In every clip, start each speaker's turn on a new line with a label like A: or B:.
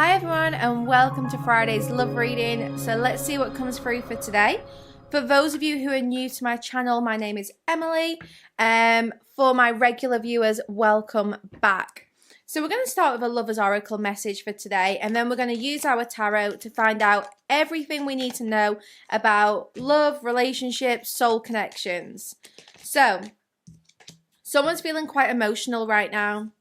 A: Hi everyone and welcome to Friday's love reading. So let's see what comes through for today. For those of you who are new to my channel, my name is Emily. For my regular viewers, welcome back. So we're going to start with a lover's oracle message for today, and then we're going to use our tarot to find out everything we need to know about love, relationships, soul connections. So someone's feeling quite emotional right now.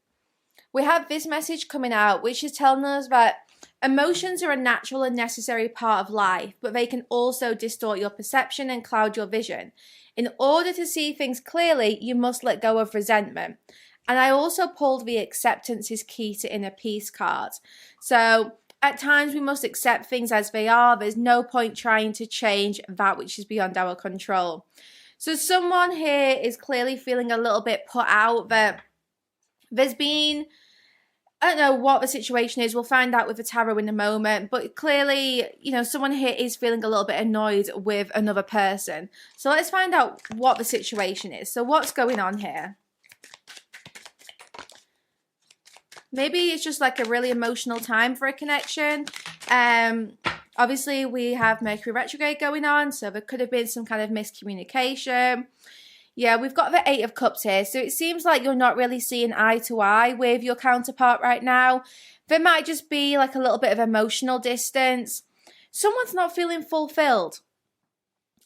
A: We have this message coming out, which is telling us that emotions are a natural and necessary part of life, but they can also distort your perception and cloud your vision. In order to see things clearly, you must let go of resentment. And I also pulled the acceptance is key to inner peace card. So at times we must accept things as they are. There's no point trying to change that which is beyond our control. So someone here is clearly feeling a little bit put out that there's been, I don't know what the situation is. We'll find out with the tarot in a moment. But clearly, someone here is feeling a little bit annoyed with another person. So let's find out what the situation is. So what's going on here? Maybe it's just like a really emotional time for a connection. Obviously, we have Mercury retrograde going on. So there could have been some kind of miscommunication. Yeah, we've got the Eight of Cups here. So it seems like you're not really seeing eye to eye with your counterpart right now. There might just be like a little bit of emotional distance. Someone's not feeling fulfilled.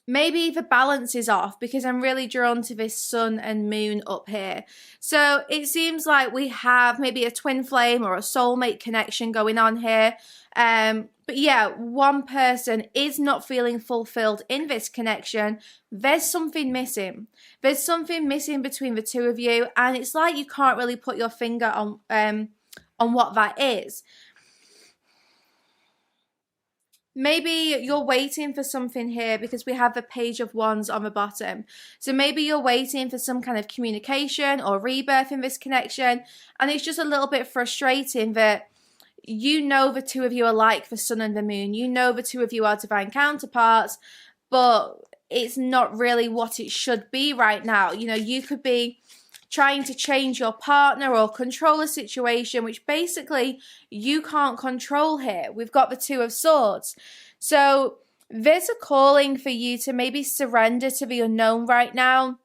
A: Maybe the balance is off because I'm really drawn to this sun and moon up here. So it seems like we have maybe a twin flame or a soulmate connection going on here. But yeah, one person is not feeling fulfilled in this connection. There's something missing. There's something missing between the two of you, and it's like you can't really put your finger on what that is. Maybe you're waiting for something here because we have the Page of Wands on the bottom. So maybe you're waiting for some kind of communication or rebirth in this connection, and it's just a little bit frustrating that the two of you are like the sun and the moon. The two of you are divine counterparts, but it's not really what it should be right now. You could be trying to change your partner or control a situation, which basically you can't control here. We've got the Two of Swords. So there's a calling for you to maybe surrender to the unknown right now.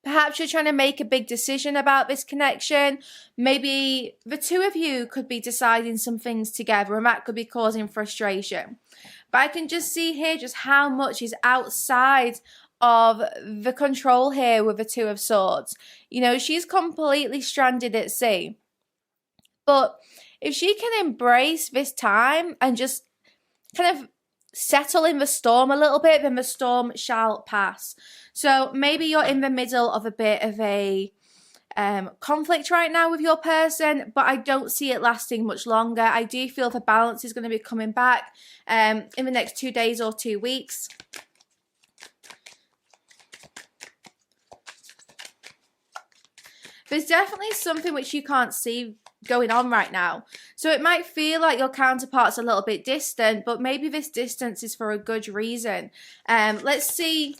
A: Perhaps you're trying to make a big decision about this connection. Maybe the two of you could be deciding some things together, and that could be causing frustration. But I can just see here just how much is outside of the control here with the Two of Swords. She's completely stranded at sea. But if she can embrace this time and just kind of settle in the storm a little bit, then the storm shall pass. So maybe you're in the middle of a bit of a conflict right now with your person, but I don't see it lasting much longer. I do feel the balance is going to be coming back in the next 2 days or 2 weeks. There's definitely something which you can't see going on right now. So it might feel like your counterpart's a little bit distant, but maybe this distance is for a good reason. Let's see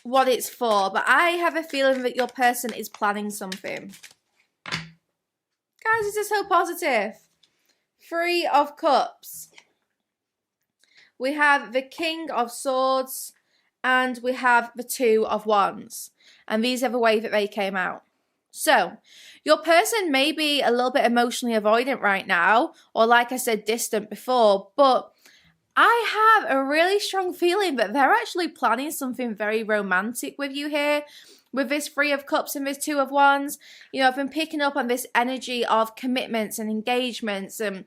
A: what it's for. But I have a feeling that your person is planning something. Guys, this is so positive. Three of Cups. We have the King of Swords, and we have the Two of Wands. And these are the way that they came out. So, your person may be a little bit emotionally avoidant right now, or like I said, distant before, but I have a really strong feeling that they're actually planning something very romantic with you here. With this Three of Cups and this Two of Wands, I've been picking up on this energy of commitments and engagements and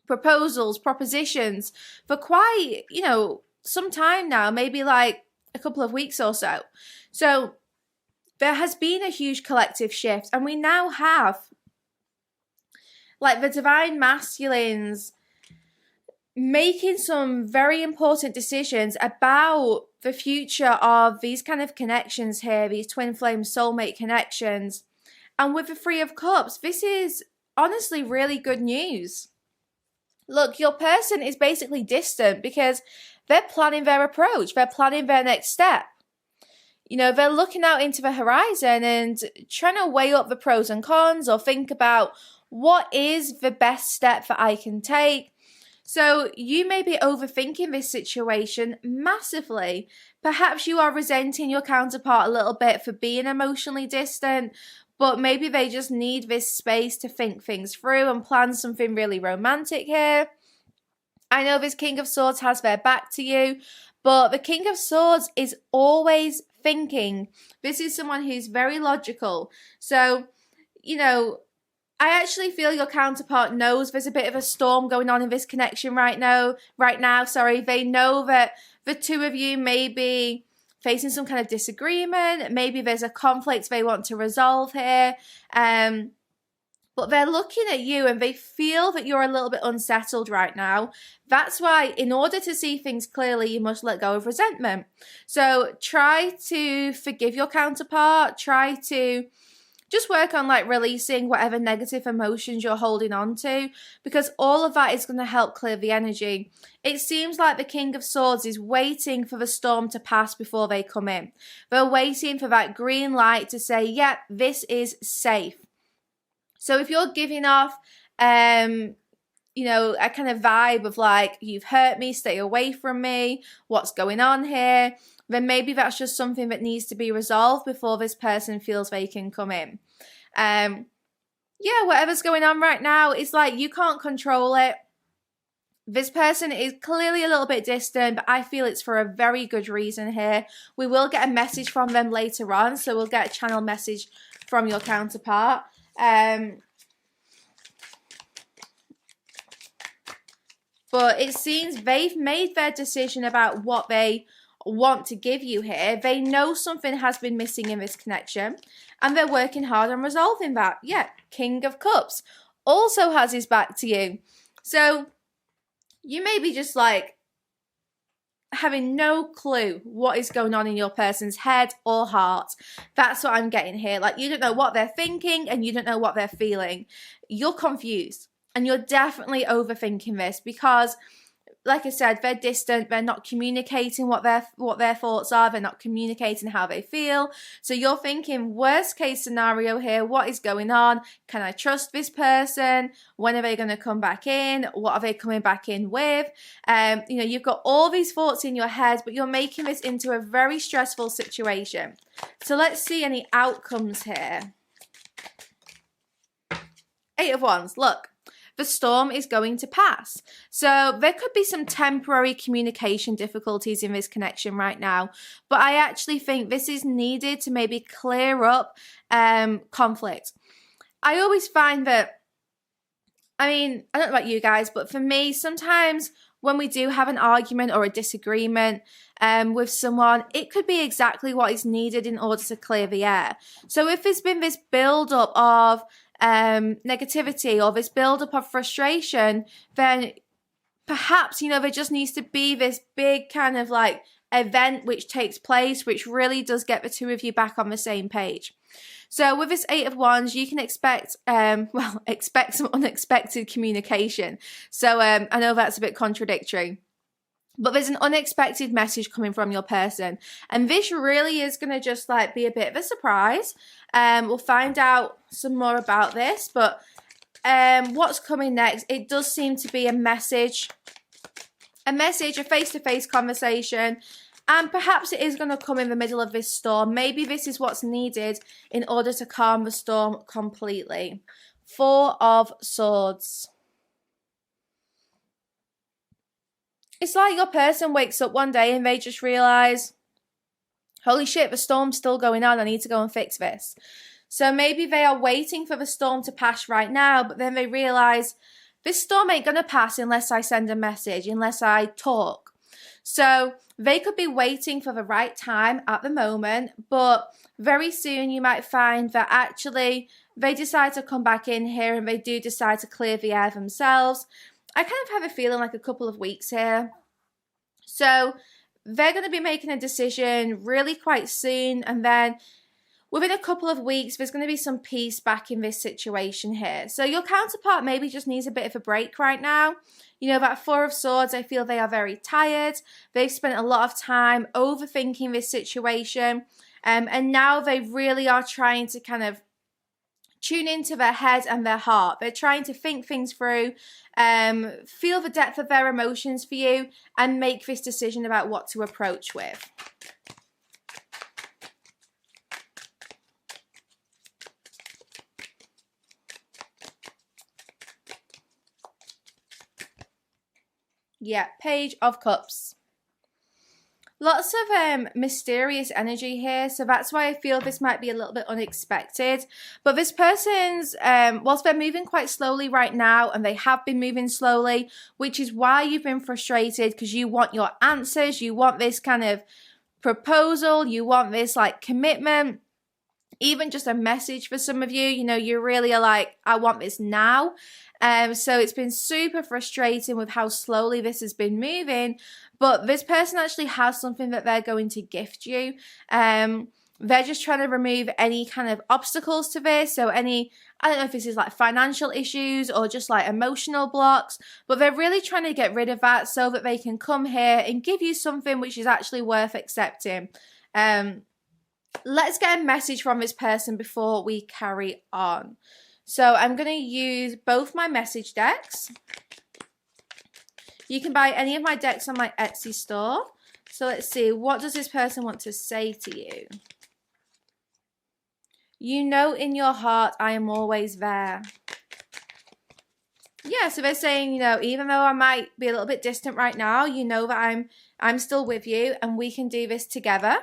A: proposals, propositions for quite, some time now, maybe like a couple of weeks or so. So there has been a huge collective shift, and we now have like the divine masculines making some very important decisions about the future of these kind of connections here, these twin flame soulmate connections. And with the Three of Cups, this is honestly really good news. Look, your person is basically distant because they're planning their approach. They're planning their next step. They're looking out into the horizon and trying to weigh up the pros and cons, or think about what is the best step that I can take? So you may be overthinking this situation massively. Perhaps you are resenting your counterpart a little bit for being emotionally distant, but maybe they just need this space to think things through and plan something really romantic here. I know this King of Swords has their back to you, but the King of Swords is always thinking. This is someone who's very logical. So, I actually feel your counterpart knows there's a bit of a storm going on in this connection right now. They know that the two of you may be facing some kind of disagreement. Maybe there's a conflict they want to resolve here. But they're looking at you and they feel that you're a little bit unsettled right now. That's why, in order to see things clearly, you must let go of resentment. So try to forgive your counterpart. Try to just work on releasing whatever negative emotions you're holding on to, because all of that is going to help clear the energy. It seems like the King of Swords is waiting for the storm to pass before they come in. They're waiting for that green light to say, yep, this is safe. So if you're giving off, a kind of vibe of you've hurt me, stay away from me, what's going on here, then maybe that's just something that needs to be resolved before this person feels they can come in. Whatever's going on right now, it's you can't control it. This person is clearly a little bit distant, but I feel it's for a very good reason here. We will get a message from them later on, so we'll get a channel message from your counterpart. But it seems they've made their decision about what they want to give you here. They know something has been missing in this connection and they're working hard on resolving that. Yeah, King of Cups also has his back to you. So you may be just having no clue what is going on in your person's head or heart. That's what I'm getting here. You don't know what they're thinking and you don't know what they're feeling. You're confused and you're definitely overthinking this because, like I said, they're distant. They're not communicating what their thoughts are. They're not communicating how they feel. So you're thinking, worst case scenario here, what is going on? Can I trust this person? When are they going to come back in? What are they coming back in with? You've got all these thoughts in your head, but you're making this into a very stressful situation. So let's see any outcomes here. 8 of Wands. Look. The storm is going to pass. So there could be some temporary communication difficulties in this connection right now, but I actually think this is needed to maybe clear up conflict. I always find that, I don't know about you guys, but for me, sometimes when we do have an argument or a disagreement with someone, it could be exactly what is needed in order to clear the air. So if there's been this build-up of negativity or this build-up of frustration, then perhaps, there just needs to be this big kind of event which takes place, which really does get the two of you back on the same page. So with this 8 of Wands, you can expect some unexpected communication. So I know that's a bit contradictory, but there's an unexpected message coming from your person. And this really is going to just be a bit of a surprise. We'll find out some more about this, but what's coming next, it does seem to be a message, a face-to-face conversation. And perhaps it is going to come in the middle of this storm. Maybe this is what's needed in order to calm the storm completely. 4 of Swords. It's like your person wakes up one day and they just realize, holy shit, the storm's still going on. I need to go and fix this. So maybe they are waiting for the storm to pass right now, but then they realize this storm ain't going to pass unless I send a message, unless I talk. So they could be waiting for the right time at the moment, but very soon you might find that actually they decide to come back in here and they do decide to clear the air themselves. I kind of have a feeling like a couple of weeks here. So they're going to be making a decision really quite soon, and then within a couple of weeks, there's going to be some peace back in this situation here. So your counterpart maybe just needs a bit of a break right now. That 4 of Swords, I feel they are very tired. They've spent a lot of time overthinking this situation. And now they really are trying to kind of tune into their head and their heart. They're trying to think things through, feel the depth of their emotions for you, and make this decision about what to approach with. Yeah, Page of Cups. Lots of mysterious energy here, so that's why I feel this might be a little bit unexpected. But this person's, whilst they're moving quite slowly right now, and they have been moving slowly, which is why you've been frustrated, because you want your answers, you want this kind of proposal, you want this like commitment, even just a message for some of you. You know, you really are like, I want this now. So it's been super frustrating with how slowly this has been moving, but this person actually has something that they're going to gift you. They're just trying to remove any kind of obstacles to this. So any, I don't know if this is like financial issues or just like emotional blocks, but they're really trying to get rid of that so that they can come here and give you something which is actually worth accepting. Let's get a message from this person before we carry on. So I'm going to use both my message decks. You can buy any of my decks on my Etsy store. So let's see, what does this person want to say to you? You know in your heart, I am always there. Yeah, so they're saying, you know, even though I might be a little bit distant right now, you know that I'm still with you and we can do this together.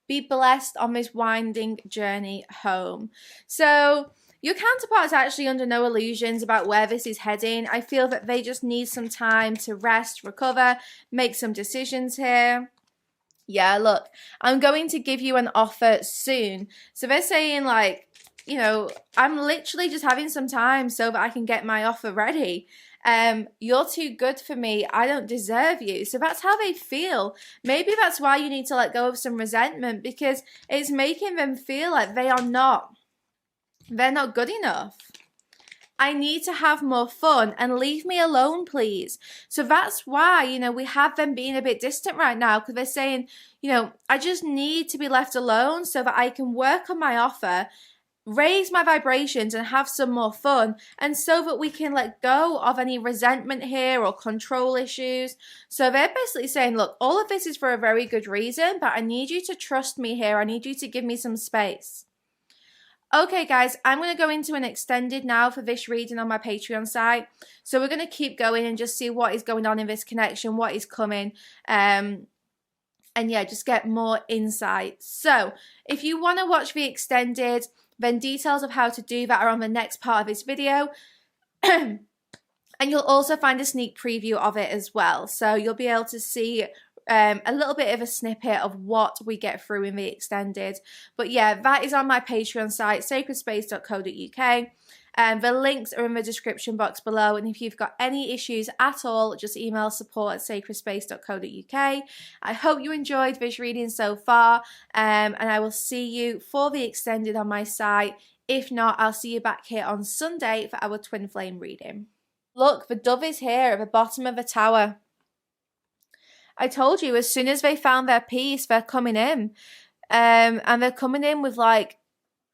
A: Be blessed on this winding journey home. So your counterpart is actually under no illusions about where this is heading. I feel that they just need some time to rest, recover, make some decisions here. Yeah, look, I'm going to give you an offer soon. So they're saying like, you know, I'm literally just having some time so that I can get my offer ready. You're too good for me. I don't deserve you. So that's how they feel. Maybe that's why you need to let go of some resentment, because it's making them feel like they're not good enough. I need to have more fun and leave me alone, please. So that's why, you know, we have them being a bit distant right now, because they're saying, you know, I just need to be left alone so that I can work on my offer, raise my vibrations and have some more fun, and so that we can let go of any resentment here or control issues. So they're basically saying, look, all of this is for a very good reason, but I need you to trust me here. I need you to give me some space. Okay, guys, I'm going to go into an extended now for this reading on my Patreon site. So we're going to keep going and just see what is going on in this connection, what is coming, and yeah, just get more insight. So if you want to watch the extended, then details of how to do that are on the next part of this video. And you'll also find a sneak preview of it as well. So you'll be able to see a little bit of a snippet of what we get through in the extended. But yeah, that is on my Patreon site, sacredspace.co.uk. The links are in the description box below, and if you've got any issues at all, just email support@sacredspace.co.uk. I hope you enjoyed this reading so far, and I will see you for the extended on my site. If not, I'll see you back here on Sunday for our twin flame reading. Look, the dove is here at the bottom of the tower. I told you, as soon as they found their peace, they're coming in, and they're coming in with like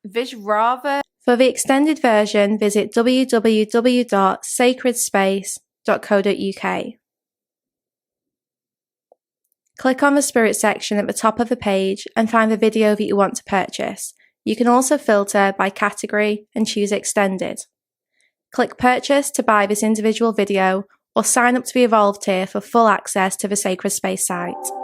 A: this rather. For the extended version, visit www.sacredspace.co.uk. Click on the Spirit section at the top of the page and find the video that you want to purchase. You can also filter by category and choose Extended. Click Purchase to buy this individual video, or sign up to the Evolve tier for full access to the Sacred Space site.